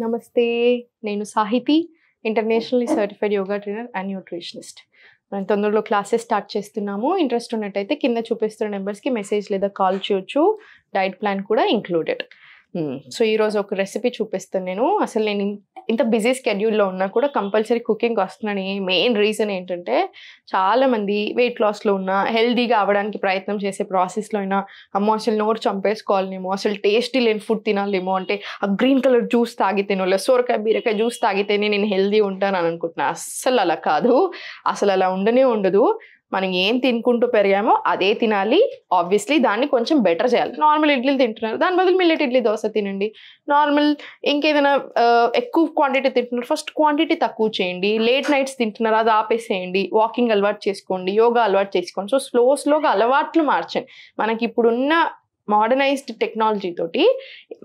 నమస్తే, నేను Sahithi, internationally certified yoga trainer and nutritionist. మనం తొందరలో క్లాసెస్ స్టార్ట్ చేస్తున్నాము. ఇంట్రెస్ట్ ఉన్నట్టయితే కింద చూపిస్తున్న నెంబర్స్కి మెసేజ్ లేదా కాల్ చేయొచ్చు. డైట్ ప్లాన్ కూడా ఇంక్లూడెడ్. సో ఈరోజు ఒక రెసిపీ చూపిస్తాను నేను. అసలు నేను ఇంత బిజీ స్కెడ్యూల్లో ఉన్నా కూడా కంపల్సరీ కుకింగ్ వస్తున్నాను. మెయిన్ రీజన్ ఏంటంటే చాలామంది వెయిట్ లాస్లో ఉన్న, హెల్దీగా అవ్వడానికి ప్రయత్నం చేసే ప్రాసెస్లో అయినా అమ్మో అసలు నోరు చంపేసుకోవాలేమో, అసలు టేస్టీ లేని ఫుడ్ తినాలేమో, అంటే ఆ గ్రీన్ కలర్ జ్యూస్ తాగితేనో లేదా సోరకాయ బీరకాయ జ్యూస్ తాగితేనే నేను హెల్దీ ఉంటాను అని అనుకుంటున్నాను. అస్సలు అలా కాదు, అసలు అలా ఉండనే ఉండదు. మనం ఏం తినుకుంటూ పెరిగామో అదే తినాలి. ఆబ్వియస్లీ దాన్ని కొంచెం బెటర్ చేయాలి. నార్మల్ ఇడ్లీలు తింటున్నారు, దాని బదులు మిల్లెట్ ఇడ్లీ దోశ తినండి. నార్మల్ ఇంకేదైనా ఎక్కువ క్వాంటిటీ తింటున్నారు, ఫస్ట్ క్వాంటిటీ తక్కువ చేయండి. లేట్ నైట్స్ తింటున్నారు, అది ఆపేసేయండి. వాకింగ్ అలవాటు చేసుకోండి, యోగా అలవాటు చేసుకోండి. సో స్లోగా అలవాట్లు మార్చండి. మనకి ఇప్పుడున్న మోడర్నైజ్డ్ టెక్నాలజీ తోటి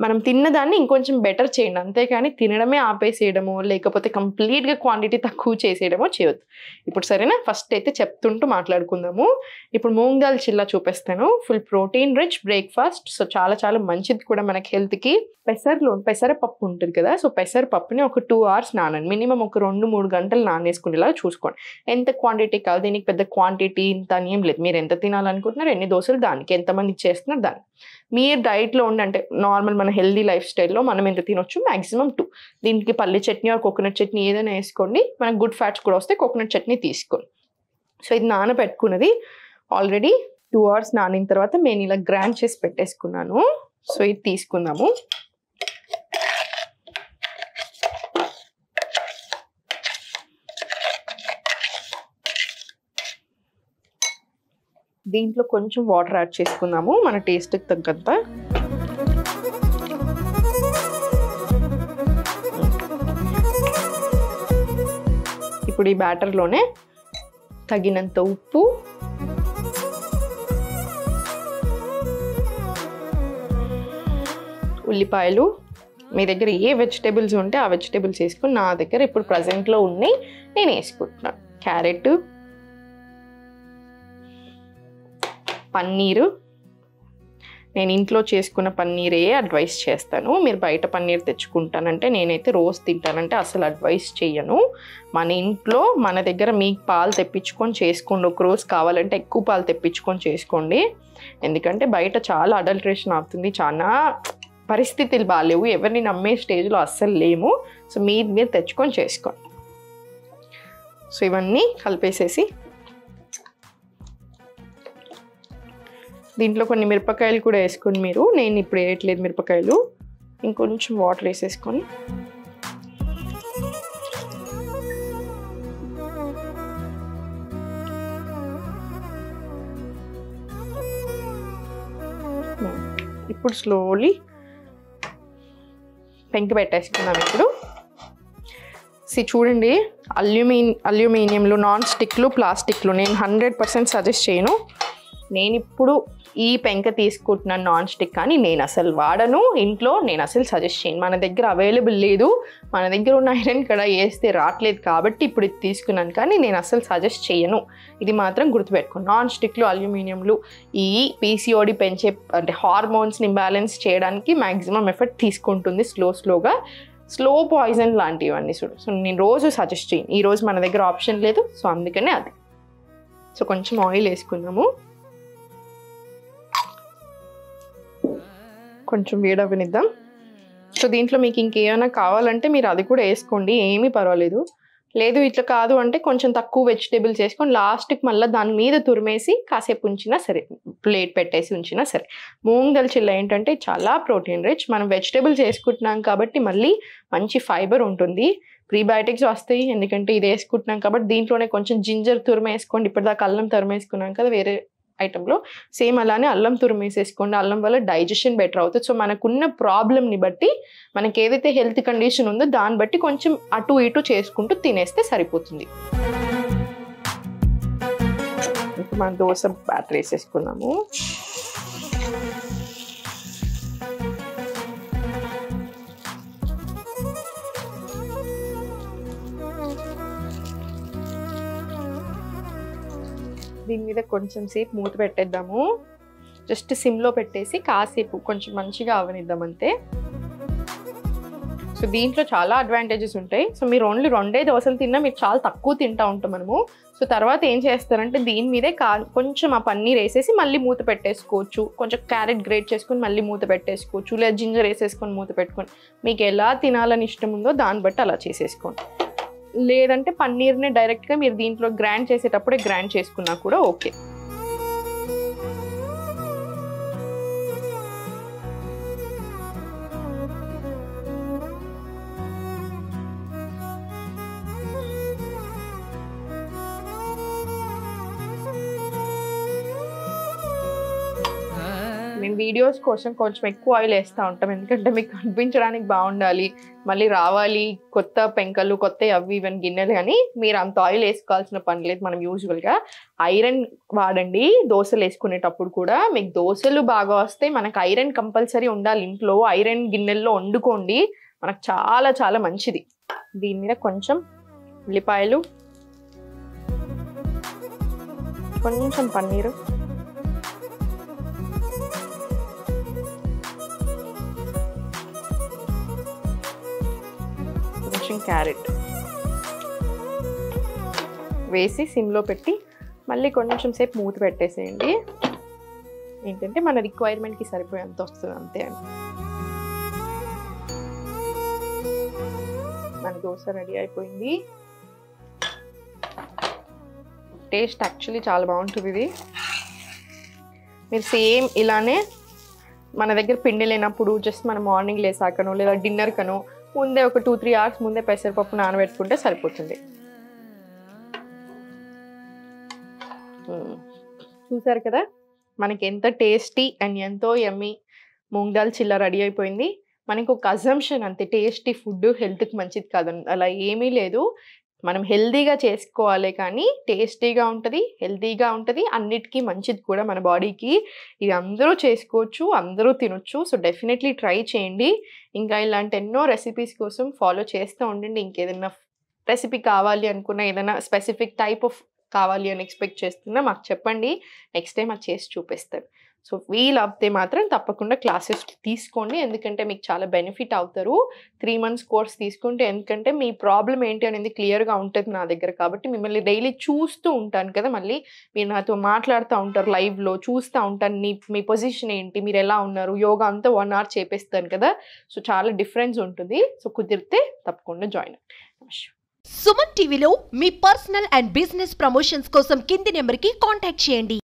మనం తిన్నదాన్ని ఇంకొంచెం బెటర్ చేయండి. అంతేకాని తినడమే ఆపేసేయడమో లేకపోతే కంప్లీట్గా క్వాంటిటీ తక్కువ చేసేయడమో చేయొద్దు. ఇప్పుడు సరేనా, ఫస్ట్ అయితే చెప్తుంటూ మాట్లాడుకుందాము. ఇప్పుడు మూంగ్ దాల్ చిల్లా చూపిస్తాను. Full protein rich breakfast. So చాలా చాలా మంచిది కూడా మనకి హెల్త్కి. పెసరపప్పు ఉంటుంది కదా, సో పెసరపప్పుని ఒక 2 hours నానండి. మినిమం ఒక 2-3 గంటలు నానేసుకునేలా చూసుకోండి. ఎంత క్వాంటిటీ కాదు, దీనికి పెద్ద క్వాంటిటీ ఇంత అని ఏం లేదు. మీరు ఎంత తినాలనుకుంటున్నారు, ఎన్ని దోశలు దానికి, ఎంతమంది చేస్తున్నారు దానికి. మీరు డైట్లో ఉండి, అంటే నార్మల్ మన హెల్దీ లైఫ్ స్టైల్లో మనం ఎంత తినొచ్చు, మ్యాక్సిమం 2. దీనికి పల్లి చట్నీ ఆర్ కోకోనట్ చట్నీ ఏదైనా వేసుకోండి. మనకు గుడ్ ఫ్యాట్స్ కూడా వస్తే కోకోనట్ చట్నీ తీసుకోండి. సో ఇది నానబెట్టుకున్నది ఆల్రెడీ 2 hours నానిన తర్వాత నేను ఇలా గ్రైండ్ చేసి పెట్టేసుకున్నాను. సో ఇది తీసుకుందాము. దీంట్లో కొంచెం వాటర్ యాడ్ చేసుకుందాము మన టేస్ట్కి తగ్గంత. ఇప్పుడు ఈ బ్యాటర్లోనే తగినంత ఉప్పు, ఉల్లిపాయలు, మీ దగ్గర ఏ వెజిటేబుల్స్ ఉంటే ఆ వెజిటేబుల్స్ వేసుకుని, నా దగ్గర ఇప్పుడు ప్రజెంట్లో ఉన్నాయి నేను వేసుకుంటున్నాను. క్యారెట్, పన్నీరు. నేను ఇంట్లో చేసుకున్న పన్నీరే అడ్వైస్ చేస్తాను. మీరు బయట పన్నీర్ తెచ్చుకుంటానంటే, నేనైతే రోజు తింటానంటే అసలు అడ్వైస్ చేయను. మన ఇంట్లో మన దగ్గర మీకు పాలు తెప్పించుకొని చేసుకోండి. ఒక రోజు కావాలంటే ఎక్కువ పాలు తెప్పించుకొని చేసుకోండి. ఎందుకంటే బయట చాలా అడల్ట్రేషన్ అవుతుంది, చాలా పరిస్థితులు బాగాలేవు, ఎవరిని నమ్మే స్టేజ్లో అస్సలు లేము. సో మీరు తెచ్చుకొని చేసుకోండి. సో ఇవన్నీ కలిపేసేసి దీంట్లో కొన్ని మిరపకాయలు కూడా వేసుకొని, నేను ఇప్పుడు వేయట్లేదు మిరపకాయలు, ఇంకొంచెం వాటర్ వేసేసుకొని ఇప్పుడు స్లోలీ పెంకి పెట్టేసుకున్నాం. ఇప్పుడు చూడండి, అల్యూమినియంలు, నాన్ స్టిక్లు, ప్లాస్టిక్లు నేను 100% సజెస్ట్ చేయను. నేను ఇప్పుడు ఈ పెంక తీసుకుంటున్నాను నాన్ స్టిక్, కానీ నేను అసలు వాడను. ఇంట్లో నేను అసలు సజెస్ట్ చేయను. మన దగ్గర అవైలబుల్ లేదు, మన దగ్గర ఉన్న ఐరన్ కూడా వేస్తే రావట్లేదు కాబట్టి ఇప్పుడు ఇది తీసుకున్నాను, కానీ నేను అసలు సజెస్ట్ చేయను. ఇది మాత్రం గుర్తుపెట్టుకోండి. నాన్ స్టిక్లు, అల్యూమినియంలు ఈ పీసీఓడి పెంచే, అంటే హార్మోన్స్ని ఇంబ్యాలెన్స్ చేయడానికి మ్యాక్సిమం ఎఫర్ట్ తీసుకుంటుంది. స్లో పాయిజన్ లాంటివన్నీ చూడు. సో నేను రోజు సజెస్ట్ చేయను. ఈరోజు మన దగ్గర ఆప్షన్ లేదు, సో అందుకనే అది. సో కొంచెం ఆయిల్ వేసుకుందాము. కొంచెం వేడవనిద్దాం. సో దీంట్లో మీకు ఇంకేమైనా కావాలంటే మీరు అది కూడా వేసుకోండి, ఏమీ పర్వాలేదు. లేదు ఇట్లా కాదు అంటే కొంచెం తక్కువ వెజిటేబుల్స్ వేసుకొని లాస్ట్కి మళ్ళీ దాని మీద తురిమేసి కాసేపు ఉంచినా సరే, ప్లేట్ పెట్టేసి ఉంచినా సరే. మూంగ్ దాల్ చిల్లా ఏంటంటే చాలా ప్రోటీన్ రిచ్. మనం వెజిటేబుల్స్ వేసుకుంటున్నాం కాబట్టి మళ్ళీ మంచి ఫైబర్ ఉంటుంది, ప్రీబయోటిక్స్ వస్తాయి. ఎందుకంటే ఇది వేసుకుంటున్నాం కాబట్టి. దీంట్లోనే కొంచెం జింజర్ తురిమేసుకోండి. ఇప్పటిదాకా అల్లం తురిమేసుకున్నాం కదా వేరే ఐటెంలో, సేమ్ అలానే అల్లం తురిమేసేసుకోండి. అల్లం వల్ల డైజెషన్ బెటర్ అవుతుంది. సో మనకున్న ప్రాబ్లమ్ని బట్టి, మనకి ఏదైతే హెల్త్ కండిషన్ ఉందో దాన్ని బట్టి కొంచెం అటు ఇటు చేసుకుంటూ తినేస్తే సరిపోతుంది. మన దోశ బ్యాటర్ వేసేసుకున్నాము. దీని మీద కొంచెం సేపు మూత పెట్టేద్దాము. జస్ట్ సిమ్లో పెట్టేసి కాసేపు కొంచెం మంచిగా అవనిద్దాం అంతే. సో సో దీంట్లో చాలా అడ్వాంటేజెస్ ఉంటాయి. సో మీరు ఓన్లీ 2 దోశలు తిన్నా మీరు చాలా తక్కువ తింటూ ఉంటాం మనము. సో తర్వాత ఏం చేస్తారంటే దీని మీదే కొంచెం ఆ పన్నీర్ వేసేసి మళ్ళీ మూత పెట్టేసుకోవచ్చు. కొంచెం క్యారెట్ గ్రేట్ చేసుకొని మళ్ళీ మూత పెట్టేసుకోవచ్చు, లేదా జింజర్ వేసేసుకొని మూత పెట్టుకొని మీకు ఎలా తినాలని ఇష్టం ఉందో దాన్ని బట్టి అలా చేసేసుకోండి. లేదంటే పన్నీర్ని డైరెక్ట్గా మీరు దీంట్లో గ్రైండ్ చేసేటప్పుడే గ్రైండ్ చేసుకున్నా కూడా ఓకే. మేము వీడియోస్ కోసం కొంచెం ఎక్కువ ఆయిల్ వేస్తూ ఉంటాం, ఎందుకంటే మీకు కనిపించడానికి బాగుండాలి, మళ్ళీ రావాలి కొత్త పెంకలు కొత్త అవి ఇవన్నీ గిన్నెలు. కానీ మీరు అంత ఆయిల్ వేసుకోవాల్సిన పని లేదు. మనం యూజువల్గా ఐరన్ వాడండి దోశలు వేసుకునేటప్పుడు కూడా. మీకు దోశలు బాగా వస్తాయి. మనకు ఐరన్ కంపల్సరీ ఉండాలి ఇంట్లో. ఐరన్ గిన్నెల్లో వండుకోండి, మనకు చాలా చాలా మంచిది. దీని మీద కొంచెం ఉల్లిపాయలు, కొంచెం పన్నీరు, క్యారెట్ వేసి సిమ్లో పెట్టి మళ్ళీ కొంచెం సేపు మూత పెట్టేసేయండి. ఏంటంటే మన రిక్వైర్మెంట్కి సరిపోయేంత వస్తుంది అంతే అండి. మన దోశ రెడీ అయిపోయింది. టేస్ట్ యాక్చువల్లీ చాలా బాగుంటుంది ఇది. మీరు సేమ్ ఇలానే మన దగ్గర పిండి లేనప్పుడు జస్ట్ మన మార్నింగ్ లేసాకనో లేదా డిన్నర్ కనో ముందే ఒక 2-3 hours ముందే పెసరపప్పు నానబెట్టుకుంటే సరిపోతుంది. చూసారు కదా మనకి ఎంత టేస్టీ అండ్ ఎంతో యమ్మీ మూంగ్ దాల్ చిల్లా రెడీ అయిపోయింది. మనకి ఒక అజంప్షన్ అంతే, టేస్టీ ఫుడ్ హెల్త్కి మంచిది కాదని అలా ఏమీ లేదు. మనం హెల్తీగా చేసుకోవాలి కానీ టేస్టీగా ఉంటుంది, హెల్తీగా ఉంటుంది, అన్నిటికీ మంచిది కూడా మన బాడీకి. ఇది అందరూ చేసుకోవచ్చు, అందరూ తినొచ్చు. సో డెఫినెట్లీ ట్రై చేయండి. ఇంకా ఇలాంటి ఎన్నో రెసిపీస్ కోసం ఫాలో చేస్తూ ఉండండి. ఇంకేదైనా రెసిపీ కావాలి అనుకున్నా, ఏదైనా స్పెసిఫిక్ టైప్ ఆఫ్ కావాలి అని ఎక్స్పెక్ట్ చేస్తున్నా మాకు చెప్పండి, నెక్స్ట్ టైం అది చేసి చూపిస్తాను. సో వీలవుతే మాత్రం తప్పకుండా క్లాసెస్ తీసుకోండి, ఎందుకంటే మీకు చాలా బెనిఫిట్ అవుతారు. 3 months కోర్స్ తీసుకుంటే, ఎందుకంటే మీ ప్రాబ్లం ఏంటి అనేది క్లియర్గా ఉంటుంది నా దగ్గర. కాబట్టి మిమ్మల్ని డైలీ చూస్తూ ఉంటాను కదా, మళ్ళీ మీరు నాతో మాట్లాడుతూ ఉంటారు, లైవ్లో చూస్తూ ఉంటాను మీ పొజిషన్ ఏంటి, మీరు ఎలా ఉన్నారు. యోగా అంతా 1 hour చేపిస్తాను కదా, సో చాలా డిఫరెన్స్ ఉంటుంది. సో కుదిరితే తప్పకుండా జాయిన్ అవ్వండి. సుమన్ టీవీలో మీ పర్సనల్ అండ్ బిజినెస్ ప్రమోషన్స్ కోసం కింది నెంబర్కి కాంటాక్ట్ చేయండి.